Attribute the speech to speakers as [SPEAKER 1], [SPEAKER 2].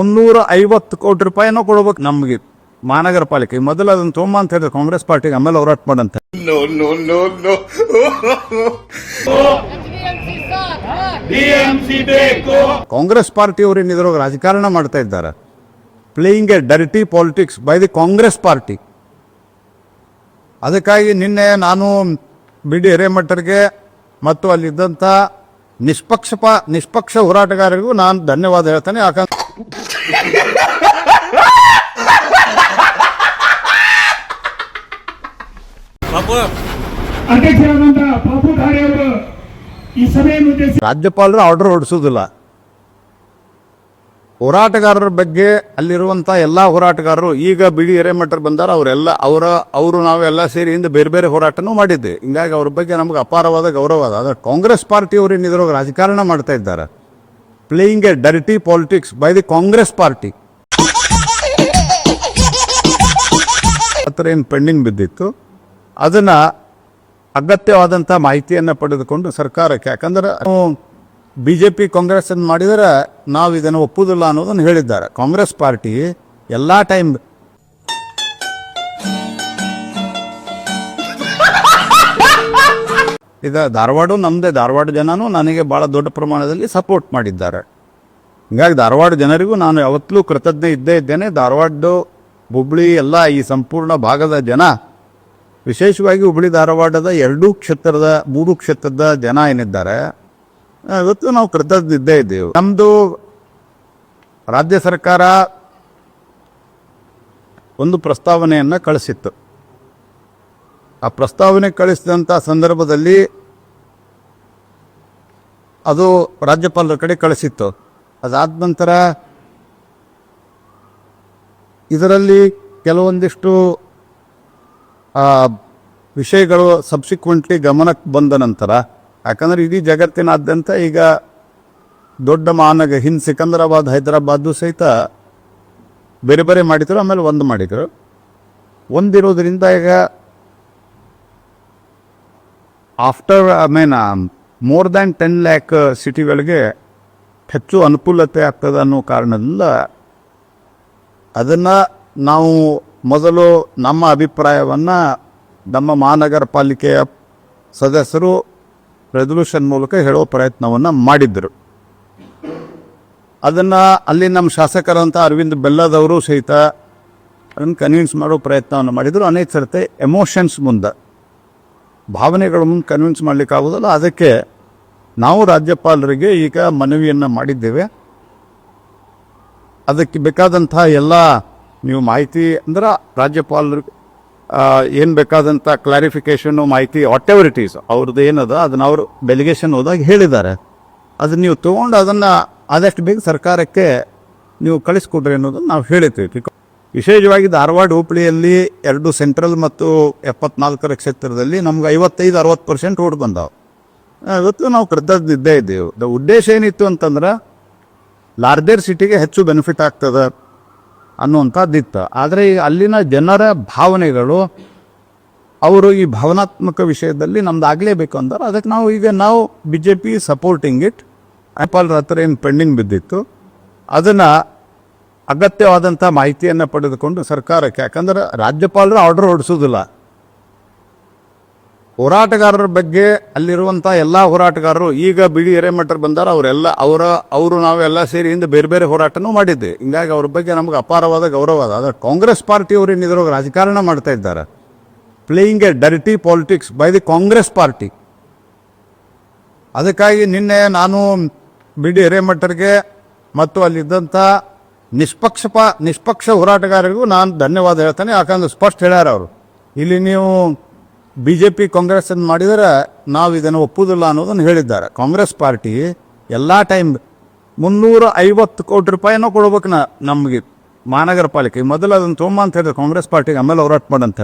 [SPEAKER 1] 350 ಕೋಟಿ ರೂಪಾಯಿನೂ ಕೊಡ್ಬೇಕು ನಮಗೆ ಮಹಾನಗರ ಪಾಲಿಕೆ. ಮೊದಲು ಅದನ್ನ ತೊಗೊಂಬ ಅಂತ ಹೇಳಿದ್ರೆ ಕಾಂಗ್ರೆಸ್ ಪಾರ್ಟಿಗೆ, ಆಮೇಲೆ ಹೋರಾಟ ಮಾಡಂತ. ಕಾಂಗ್ರೆಸ್ ಪಾರ್ಟಿಯವರು ಏನಿದ್ರು ರಾಜಕಾರಣ ಮಾಡ್ತಾ ಇದ್ದಾರೆ, playing A dirty politics by the Congress party. ಅದಕ್ಕಾಗಿ ನಿನ್ನೆ ನಾನು ಬಿಡಿ ಹಿರೇಮಠರಿಗೆ ಮತ್ತು ಅಲ್ಲಿದ್ದಂಥ ನಿಷ್ಪಕ್ಷ ಹೋರಾಟಗಾರರಿಗೂ ನಾನು ಧನ್ಯವಾದ ಹೇಳ್ತೇನೆ. ಯಾಕಂದ್ರೆ ರಾಜ್ಯಪಾಲರು ಆರ್ಡರ್ ಹೊರಡಿಸುವುದಿಲ್ಲ. ಹೋರಾಟಗಾರರ ಬಗ್ಗೆ ಅಲ್ಲಿರುವಂತ ಎಲ್ಲಾ ಹೋರಾಟಗಾರರು ಈಗ ಬಿಡಿ ಹಿರೇಮಠರು ಬಂದಾರ, ಅವರು ನಾವೆಲ್ಲ ಸೇರಿ ಇಂದ ಬೇರೆ ಬೇರೆ ಹೋರಾಟನೂ ಮಾಡಿದ್ದೆ. ಹಿಂಗಾಗಿ ಅವ್ರ ಬಗ್ಗೆ ನಮ್ಗೆ ಅಪಾರವಾದ ಗೌರವ ಅದ. ಆದ್ರೆ ಕಾಂಗ್ರೆಸ್ ಪಾರ್ಟಿಯವರು ಏನಿದ್ರು ರಾಜಕಾರಣ ಮಾಡ್ತಾ ಇದ್ದಾರೆ, playing A dirty politics by the Congress party. ಹತ್ರ ಏನು ಪೆಂಡಿಂಗ್ ಬಿದ್ದಿತ್ತು, ಅದನ್ನ ಅಗತ್ಯವಾದಂಥ ಮಾಹಿತಿಯನ್ನು ಪಡೆದುಕೊಂಡು ಸರ್ಕಾರಕ್ಕೆ, ಯಾಕಂದ್ರೆ ಬಿಜೆಪಿ ಕಾಂಗ್ರೆಸ್ ಅನ್ನು ಮಾಡಿದರೆ ನಾವು ಇದನ್ನು ಒಪ್ಪುವುದಿಲ್ಲ ಅನ್ನೋದನ್ನು ಹೇಳಿದ್ದಾರೆ. ಕಾಂಗ್ರೆಸ್ ಪಾರ್ಟಿ ಎಲ್ಲಾ ಟೈಮ್ ಧಾರವಾಡ ನಮ್ದೇ, ಧಾರವಾಡ ಜನನೂ ನನಗೆ ಬಹಳ ದೊಡ್ಡ ಪ್ರಮಾಣದಲ್ಲಿ ಸಪೋರ್ಟ್ ಮಾಡಿದ್ದಾರೆ. ಹಿಂಗಾಗಿ ಧಾರವಾಡ ಜನರಿಗೂ ನಾನು ಯಾವತ್ತಲೂ ಕೃತಜ್ಞ ಇದ್ದೇನೆ. ಧಾರವಾಡ, ಹುಬ್ಳಿ ಎಲ್ಲ ಈ ಸಂಪೂರ್ಣ ಭಾಗದ ಜನ, ವಿಶೇಷವಾಗಿ ಹುಬ್ಳಿ ಧಾರವಾಡದ 3 ಕ್ಷೇತ್ರದ ಜನ ಏನಿದ್ದಾರೆ, ಇವತ್ತು ನಾವು ಕೃತಜ್ಞ ಇದ್ದೇವೆ. ನಮ್ದು ರಾಜ್ಯ ಸರ್ಕಾರ ಒಂದು ಪ್ರಸ್ತಾವನೆಯನ್ನ ಕಳಿಸಿತ್ತು. ಆ ಪ್ರಸ್ತಾವನೆ ಕಳಿಸಿದಂಥ ಸಂದರ್ಭದಲ್ಲಿ ಅದು ರಾಜ್ಯಪಾಲರ ಕಡೆ ಕಳಿಸಿತ್ತು. ಅದಾದ ನಂತರ ಇದರಲ್ಲಿ ಕೆಲವೊಂದಿಷ್ಟು ವಿಷಯಗಳು ಸಬ್ಸಿಕ್ವೆಂಟ್ಲಿ ಗಮನಕ್ಕೆ ಬಂದ ನಂತರ, ಯಾಕಂದ್ರೆ ಇಡೀ ಜಗತ್ತಿನಾದ್ಯಂತ ಈಗ ದೊಡ್ಡ ಮಹಾನಗರ ಸಿಕಂದರಾಬಾದ್, ಹೈದರಾಬಾದ್ ಸಹಿತ ಬೇರೆ ಬೇರೆ ಮಾಡಿದ್ರು, ಆಮೇಲೆ ಒಂದು ಮಾಡಿದ್ರು. ಒಂದಿರೋದ್ರಿಂದ ಈಗ ಮೋರ್ ದ್ಯಾನ್ 10 ಲ್ಯಾಕ್ ಸಿಟಿಗಳಿಗೆ ಹೆಚ್ಚು ಅನುಕೂಲತೆ ಆಗ್ತದೆ ಅನ್ನೋ ಕಾರಣದಿಂದ ಅದನ್ನು ನಾವು ಮೊದಲು ನಮ್ಮ ಅಭಿಪ್ರಾಯವನ್ನು ನಮ್ಮ ಮಹಾನಗರ ಪಾಲಿಕೆಯ ಸದಸ್ಯರು ರೆಸಲ್ಯೂಷನ್ ಮೂಲಕ ಹೇಳೋ ಪ್ರಯತ್ನವನ್ನು ಮಾಡಿದ್ರು. ಅದನ್ನು ಅಲ್ಲಿ ನಮ್ಮ ಶಾಸಕರಂತ ಅರವಿಂದ್ ಬೆಲ್ಲದವರು ಸಹಿತ ಅದನ್ನು ಕನ್ವಿನ್ಸ್ ಮಾಡೋ ಪ್ರಯತ್ನವನ್ನು ಮಾಡಿದರು. ಅನೇಕ ಸರ್ತೆ ಎಮೋಷನ್ಸ್ ಮುಂದೆ, ಭಾವನೆಗಳ ಮುಂದೆ ಕನ್ವಿನ್ಸ್ ಮಾಡಲಿಕ್ಕೆ ಆಗೋದಲ್ಲ. ಅದಕ್ಕೆ ನಾವು ರಾಜ್ಯಪಾಲರಿಗೆ ಈಗ ಮನವಿಯನ್ನು ಮಾಡಿದ್ದೇವೆ. ಅದಕ್ಕೆ ಬೇಕಾದಂಥ ಎಲ್ಲ ನೀವು ಮಾಹಿತಿ ಅಂದ್ರೆ ರಾಜ್ಯಪಾಲರಿಗೆ ಏನು ಬೇಕಾದಂಥ ಕ್ಲಾರಿಫಿಕೇಶನು, ಮಾಹಿತಿ, ವಾಟ್ ಎವರ್ ಇಟ್ ಈಸ್, ಅವ್ರದ್ದು ಏನದ ಅದನ್ನು ಅವರು ಡೆಲಿಗೇಷನ್ ಹೋದಾಗ ಹೇಳಿದ್ದಾರೆ. ಅದನ್ನು ನೀವು ತೊಗೊಂಡು ಅದನ್ನು ಆದಷ್ಟು ಬೇಗ ಸರ್ಕಾರಕ್ಕೆ ನೀವು ಕಳಿಸ್ಕೊಡ್ರಿ ಅನ್ನೋದನ್ನು ನಾವು ಹೇಳಿರ್ತೀವಿ. ವಿಶೇಷವಾಗಿ ಧಾರವಾಡ, ಹುಬ್ಬಳ್ಳಿಯಲ್ಲಿ 2 ಸೆಂಟ್ರಲ್ ಮತ್ತು 74ರ ಕ್ಷೇತ್ರದಲ್ಲಿ ನಮ್ಗೆ 55-60% ರೋಡ್ ಬಂದಾವೆ. ಇವತ್ತು ನಾವು ಕೃತಜ್ಞ ಇದ್ದೇವೆ. ಉದ್ದೇಶ ಏನಿತ್ತು ಅಂತಂದ್ರೆ ಲಾರ್ಜರ್ ಸಿಟಿಗೆ ಹೆಚ್ಚು ಬೆನಿಫಿಟ್ ಆಗ್ತದೆ ಅನ್ನುವಂಥದ್ದಿತ್ತು. ಆದರೆ ಅಲ್ಲಿನ ಜನರ ಭಾವನೆಗಳು, ಅವರು ಈ ಭಾವನಾತ್ಮಕ ವಿಷಯದಲ್ಲಿ ನಮ್ದು ಆಗಲೇಬೇಕು ಅಂತಾರೆ. ಅದಕ್ಕೆ ನಾವು BJP ಸಪೋರ್ಟಿಂಗ್ ಇಟ್. ರಾಜ್ಯಪಾಲರ ಹತ್ರ ಏನು ಪೆಂಡಿಂಗ್ ಬಿದ್ದಿತ್ತು, ಅದನ್ನು ಅಗತ್ಯವಾದಂಥ ಮಾಹಿತಿಯನ್ನು ಪಡೆದುಕೊಂಡು ಸರ್ಕಾರಕ್ಕೆ, ಯಾಕಂದ್ರೆ ರಾಜ್ಯಪಾಲರು ಆರ್ಡರ್ ಹೊರಡಿಸೋದಿಲ್ಲ. ಹೋರಾಟಗಾರರ ಬಗ್ಗೆ ಅಲ್ಲಿರುವಂಥ ಎಲ್ಲ ಹೋರಾಟಗಾರರು ಈಗ ಬಿಡಿ ಹಿರೇಮಠರು ಬಂದಾರ, ಅವರು ನಾವೆಲ್ಲ ಸೇರಿ ಇಂದ ಬೇರೆ ಬೇರೆ ಹೋರಾಟನೂ ಮಾಡಿದ್ದೆ. ಹಿಂಗಾಗಿ ಅವ್ರ ಬಗ್ಗೆ ನಮ್ಗೆ ಅಪಾರವಾದ ಗೌರವ ಅದ. ಆದ್ರೆ ಕಾಂಗ್ರೆಸ್ ಪಾರ್ಟಿಯವರು ಏನಿದ್ರು ರಾಜಕಾರಣ ಮಾಡ್ತಾ ಇದ್ದಾರೆ, playing A dirty politics by the Congress party. ಅದಕ್ಕಾಗಿ ನಿನ್ನೆ ನಾನು ಬಿಡಿ ಹಿರೇಮಠರಿಗೆ ಮತ್ತು ಅಲ್ಲಿದ್ದಂಥ ನಿಷ್ಪಕ್ಷ ಹೋರಾಟಗಾರರಿಗೂ ನಾನು ಧನ್ಯವಾದ ಹೇಳ್ತೇನೆ. ಯಾಕಂದ್ರೆ ಸ್ಪಷ್ಟ ಹೇಳ್ಯಾರ ಅವರು, ಇಲ್ಲಿ ನೀವು BJP ಕಾಂಗ್ರೆಸ್ ಅನ್ನು ಮಾಡಿದರೆ ನಾವು ಇದನ್ನು ಒಪ್ಪುವುದಿಲ್ಲ ಅನ್ನೋದನ್ನು ಹೇಳಿದ್ದಾರೆ. ಕಾಂಗ್ರೆಸ್ ಪಾರ್ಟಿ ಎಲ್ಲಾ ಟೈಮ್ 350 ಕೋಟಿ ರೂಪಾಯಿನೂ ಕೊಡ್ಬೇಕು ನಮಗೆ ಮಹಾನಗರ ಪಾಲಿಕೆ. ಮೊದಲು ಅದನ್ನು ತೊಗೊಂಬ ಅಂತ ಹೇಳಿದ್ರೆ ಕಾಂಗ್ರೆಸ್ ಪಾರ್ಟಿಗೆ, ಆಮೇಲೆ ಹೋರಾಟ ಮಾಡಂತ.